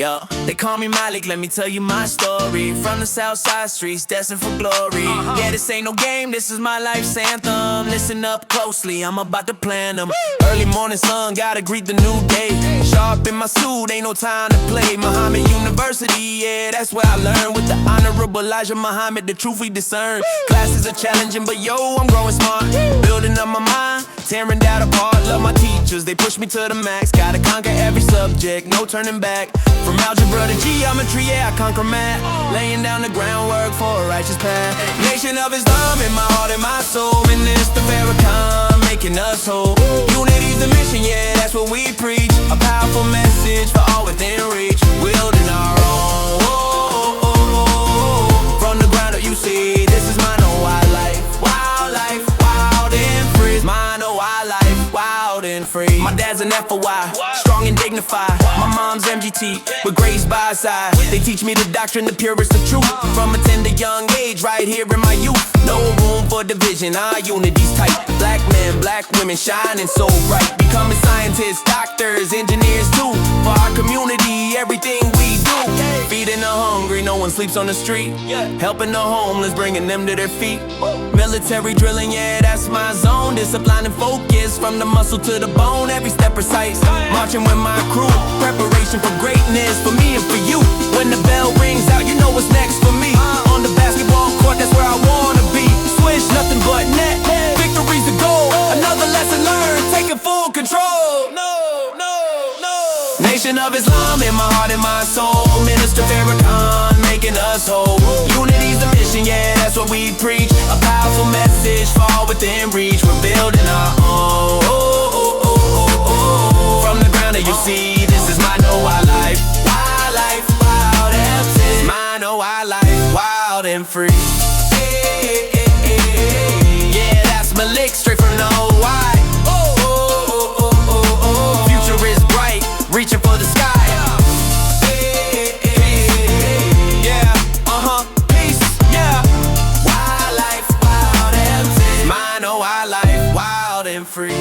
Yo, they call me Malik, let me tell you my story. From the south side streets, destined for glory. Yeah, this ain't no game, this is my life's anthem. Listen up closely, I'm about to plan them. Early morning sun, gotta greet the new day. Sharp in my suit, ain't no time to play. Muhammad University, yeah, that's where I learned. With the honorable Elijah Muhammad, the truth we discern. Classes are challenging, but yo, I'm growing smart. Building up my mind, tearing that apart. Love my teachers, they push me to the max. Gotta conquer every subject, no turning back. From algebra to geometry, yeah, I conquer math. Laying down the groundwork for a righteous path. Nation of Islam in my heart and my soul. Minister Farrakhan, making us whole. Unity's the mission, yeah, that's what we preach. A powerful message for all within reach. Wielding our own. From the ground up you see, this is mine, oh wildlife. Wildlife, wild and free. Mine, oh wildlife, wild and free. My dad's an FOI, strong and dignified. My mom's MGT, with grace by her side. They teach me the doctrine, the purest of truth. From a tender young age, right here in my youth. No room for division, our unity's tight. Black men, black women, shining so bright. Becoming scientists, doctors, engineers too. For our community, everything we do. Feeding the hungry, no one sleeps on the street. Helping the homeless, bringing them to their feet. Military drilling, yeah, that's my zone. Discipline and focus, from the muscle to the bone. Every step precise, marching with my crew. Preparation for greatness, for me and for you. When the bell rings out, you know what's next for me. On the basketball court, that's where I wanna be. Swish, nothing but net, victory's the goal. Another lesson learned, taking full control. Nation of Islam in my heart and my soul. Minister Farrakhan, making us whole. Unity's the mission, yeah, that's what we preach. A powerful message, fall within reach. We're building our own. From the ground that you see, this is my no wildlife. Wildlife, wild and free. My no wildlife, wild and free. Yeah, that's Malik, straight from the OY. Future is bright, reaching for the sky. Yeah, peace, yeah. Wildlife, wild and free. My no wildlife, wild and free.